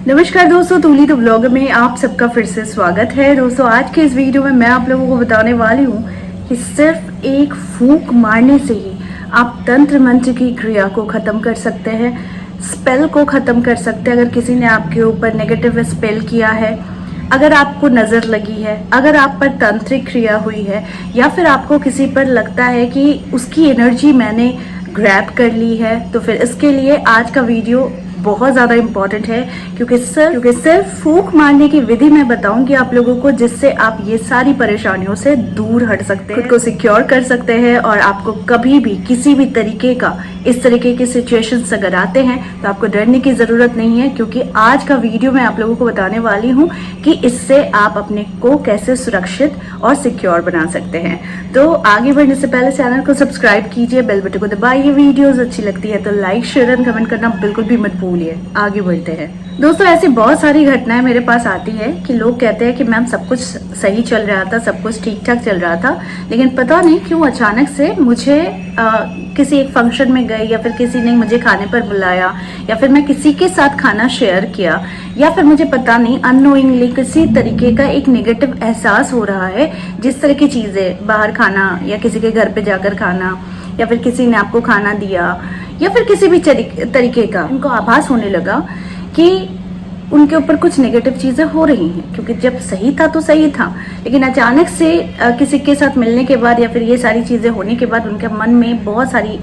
नमस्कार दोस्तों, तूली the blog में आप सबका फिर से स्वागत है। दोस्तों आज के इस वीडियो में मैं आप लोगों को बताने वाली हूँ कि सिर्फ एक फूंक मारने से ही आप तंत्र मंत्र की क्रिया को ख़त्म कर सकते हैं, स्पेल को ख़त्म कर सकते हैं। अगर किसी ने आपके ऊपर नेगेटिव स्पेल किया है, अगर आपको नज़र लगी है, अगर आप पर तांत्रिक क्रिया हुई है, या फिर आपको किसी पर लगता है कि उसकी एनर्जी मैंने ग्रैब कर ली है, तो फिर इसके लिए आज का वीडियो बहुत ज़्यादा इम्पॉर्टेंट है। क्योंकि सिर्फ फूंक मारने की विधि मैं बताऊंगी आप लोगों को, जिससे आप ये सारी परेशानियों से दूर हट सकते हैं, खुद को सिक्योर कर सकते हैं। और आपको कभी भी किसी भी तरीके का इस तरीके के सिचुएशंस अगर आते हैं तो आपको डरने की ज़रूरत नहीं है, क्योंकि आज का वीडियो मैं आप लोगों को बताने वाली हूँ कि इससे आप अपने को कैसे सुरक्षित और सिक्योर बना सकते हैं। तो आगे बढ़ने से पहले चैनल को सब्सक्राइब कीजिए, बेल बटन को दबाइए। वीडियोस अच्छी लगती है तो लाइक, शेयर एंड कमेंट करना बिल्कुल भी मत भूलिए। आगे बढ़ते हैं दोस्तों। ऐसी बहुत सारी घटनाएं मेरे पास आती है कि लोग कहते हैं कि मैम सब कुछ सही चल रहा था, सब कुछ ठीक ठाक चल रहा था, लेकिन पता नहीं क्यों अचानक से मुझे किसी एक फंक्शन में गई, या फिर किसी ने मुझे खाने पर बुलाया, या फिर मैं किसी के साथ खाना शेयर किया, या फिर मुझे पता नहीं अननोइंगली किसी तरीके का एक नेगेटिव एहसास हो रहा है। जिस तरह की चीज़ें, बाहर खाना या किसी के घर पे जाकर खाना, या फिर किसी ने आपको खाना दिया, या फिर किसी भी तरीके का उनको आभास होने लगा कि उनके ऊपर कुछ नेगेटिव चीज़ें हो रही हैं। क्योंकि जब सही था तो सही था, लेकिन अचानक से किसी के साथ मिलने के बाद या फिर ये सारी चीज़ें होने के बाद उनके मन में बहुत सारी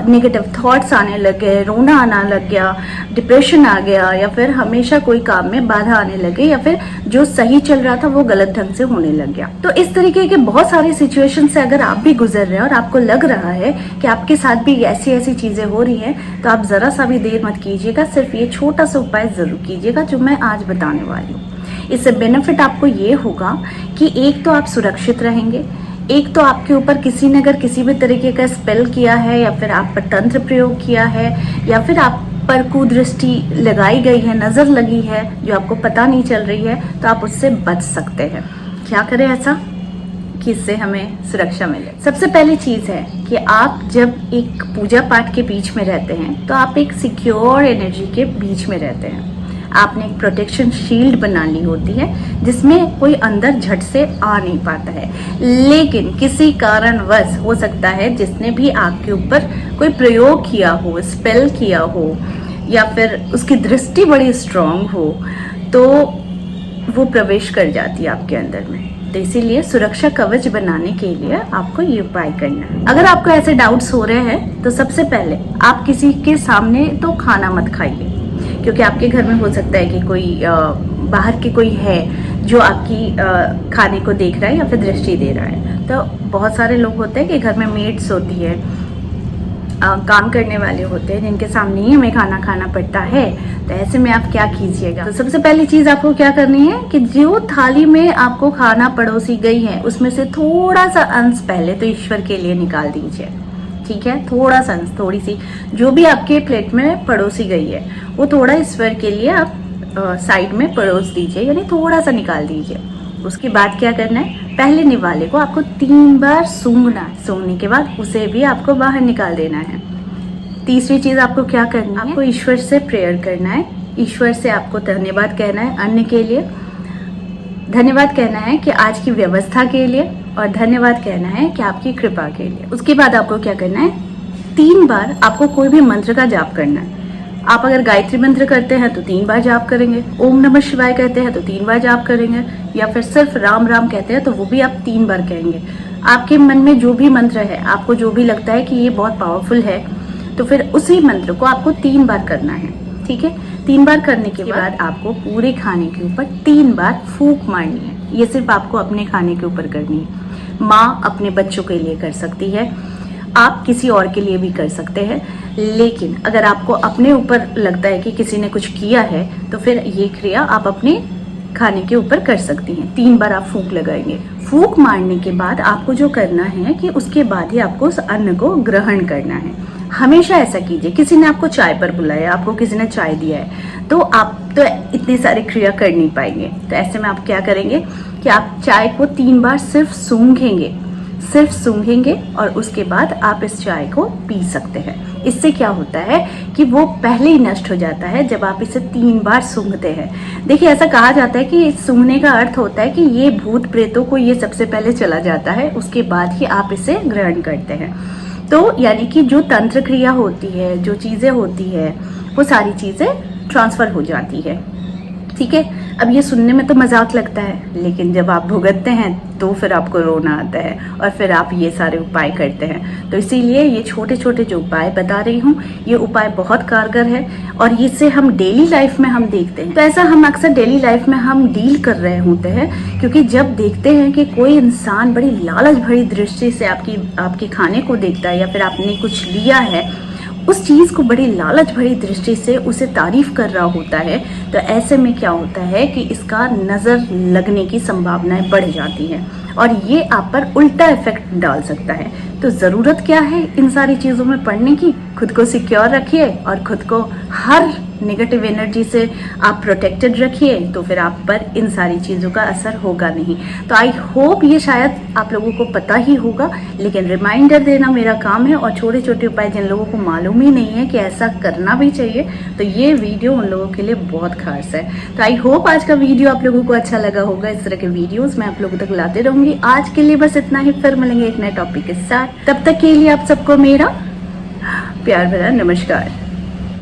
नेगेटिव थॉट्स आने लग गए, रोना आना लग गया, डिप्रेशन आ गया, या फिर हमेशा कोई काम में बाधा आने लगे, या फिर जो सही चल रहा था वो गलत ढंग से होने लग गया। तो इस तरीके के बहुत सारे सिचुएशन से अगर आप भी गुजर रहे हैं और आपको लग रहा है कि आपके साथ भी ऐसी ऐसी चीज़ें हो रही हैं, तो आप ज़रा सा भी देर मत कीजिएगा, सिर्फ ये छोटा सा उपाय ज़रूर कीजिएगा जो मैं आज बताने वाली हूँ। इससे बेनिफिट आपको ये होगा कि एक तो आप सुरक्षित रहेंगे, एक तो आपके ऊपर किसी ने अगर किसी भी तरीके का स्पेल किया है, या फिर आप पर तंत्र प्रयोग किया है, या फिर आप पर कुदृष्टि लगाई गई है, नज़र लगी है जो आपको पता नहीं चल रही है, तो आप उससे बच सकते हैं। क्या करें ऐसा कि इससे हमें सुरक्षा मिले? सबसे पहली चीज़ है कि आप जब एक पूजा पाठ के बीच में रहते हैं तो आप एक सिक्योर एनर्जी के बीच में रहते हैं। आपने एक प्रोटेक्शन शील्ड बना ली होती है जिसमें कोई अंदर झट से आ नहीं पाता है। लेकिन किसी कारणवश हो सकता है जिसने भी आपके ऊपर कोई प्रयोग किया हो, स्पेल किया हो, या फिर उसकी दृष्टि बड़ी स्ट्रांग हो, तो वो प्रवेश कर जाती है आपके अंदर में। तो इसीलिए सुरक्षा कवच बनाने के लिए आपको ये उपाय करना है। अगर आपको ऐसे डाउट्स हो रहे हैं तो सबसे पहले आप किसी के सामने तो खाना मत खाइए, क्योंकि आपके घर में हो सकता है कि कोई बाहर के कोई है जो आपकी खाने को देख रहा है या फिर दृष्टि दे रहा है। तो बहुत सारे लोग होते हैं कि घर में मेड्स होती है, काम करने वाले होते हैं, जिनके सामने ही हमें खाना खाना पड़ता है। तो ऐसे में आप क्या कीजिएगा? तो सबसे पहली चीज़ आपको क्या करनी है कि जो थाली में आपको खाना परोसी गई है उसमें से थोड़ा सा अंश पहले तो ईश्वर के लिए निकाल दीजिए। ठीक है, थोड़ा सा अंश, थोड़ी सी जो भी आपके प्लेट में परोसी गई है वो थोड़ा ईश्वर के लिए आप साइड में परोस दीजिए, यानी थोड़ा सा निकाल दीजिए। उसके बाद क्या करना है, पहले निवाले को आपको 3 बार सूंघना है। सूंघने के बाद उसे भी आपको बाहर निकाल देना है। तीसरी चीज़ आपको क्या करनी है, आपको ईश्वर से प्रेयर करना है। ईश्वर से आपको धन्यवाद कहना है अन्न के लिए, धन्यवाद कहना है कि आज की व्यवस्था के लिए, और धन्यवाद कहना है कि आपकी कृपा के लिए। उसके बाद आपको क्या करना है, 3 बार आपको कोई भी मंत्र का जाप करना है। आप अगर गायत्री मंत्र करते हैं तो 3 बार जाप करेंगे, ओम नमः शिवाय कहते हैं तो 3 बार जाप करेंगे, या फिर सिर्फ राम राम कहते हैं तो वो भी आप 3 बार कहेंगे। आपके मन में जो भी मंत्र है, आपको जो भी लगता है कि ये बहुत पावरफुल है, तो फिर उसी मंत्र को आपको 3 बार करना है। ठीक है, 3 बार करने के बाद आपको पूरे खाने के ऊपर 3 बार फूंक मारनी है। ये सिर्फ आपको अपने खाने के ऊपर करनी है। माँ अपने बच्चों के लिए कर सकती है, आप किसी और के लिए भी कर सकते हैं, लेकिन अगर आपको अपने ऊपर लगता है कि किसी ने कुछ किया है तो फिर ये क्रिया आप अपने खाने के ऊपर कर सकती हैं। 3 बार आप फूंक लगाएंगे। फूंक मारने के बाद आपको जो करना है कि उसके बाद ही आपको उस अन्न को ग्रहण करना है। हमेशा ऐसा कीजिए। किसी ने आपको चाय पर बुलाया, आपको किसी ने चाय दिया है, तो आप तो इतनी सारी क्रिया कर नहीं पाएंगे। तो ऐसे में आप क्या करेंगे कि आप चाय को 3 बार सिर्फ सूंघेंगे। सिर्फ सूंघेंगे और उसके बाद आप इस चाय को पी सकते हैं। इससे क्या होता है कि वो पहले ही नष्ट हो जाता है जब आप इसे 3 बार सूंघते हैं। देखिए, ऐसा कहा जाता है कि सूंघने का अर्थ होता है कि ये भूत प्रेतों को ये सबसे पहले चला जाता है, उसके बाद ही आप इसे ग्रहण करते हैं। तो यानी कि जो तंत्र क्रिया होती है, जो चीज़ें होती है, वो सारी चीज़ें ट्रांसफ़र हो जाती है। ठीक है, अब ये सुनने में तो मजाक लगता है, लेकिन जब आप भुगतते हैं तो फिर आपको रोना आता है और फिर आप ये सारे उपाय करते हैं। तो इसीलिए ये छोटे छोटे जो उपाय बता रही हूँ, ये उपाय बहुत कारगर है और इससे हम डेली लाइफ में हम देखते हैं। तो ऐसा हम अक्सर डेली लाइफ में हम डील कर रहे होते हैं, क्योंकि जब देखते हैं कि कोई इंसान बड़ी लालच भरी दृष्टि से आपके खाने को देखता है या फिर आपने कुछ लिया है, उस चीज़ को बड़ी लालच भरी दृष्टि से उसे तारीफ कर रहा होता है, तो ऐसे में क्या होता है कि इसका नज़र लगने की संभावनाएं बढ़ जाती हैं और ये आप पर उल्टा इफेक्ट डाल सकता है। तो ज़रूरत क्या है इन सारी चीज़ों में पढ़ने की? खुद को सिक्योर रखिए और खुद को हर नेगेटिव एनर्जी से आप प्रोटेक्टेड रखिए, तो फिर आप पर इन सारी चीज़ों का असर होगा नहीं। तो आई होप ये शायद आप लोगों को पता ही होगा, लेकिन रिमाइंडर देना मेरा काम है और छोटे छोटे उपाय जिन लोगों को मालूम ही नहीं है कि ऐसा करना भी चाहिए, तो ये वीडियो उन लोगों के लिए बहुत खास है। तो आई होप आज का वीडियो आप लोगों को अच्छा लगा होगा। इस तरह के वीडियोज़ मैं आप लोगों तक लाते रहूँगी। आज के लिए बस इतना ही, फिर मिलेंगे एक नए टॉपिक के साथ। तब तक के लिए आप सबको मेरा प्यार भरा नमस्कार।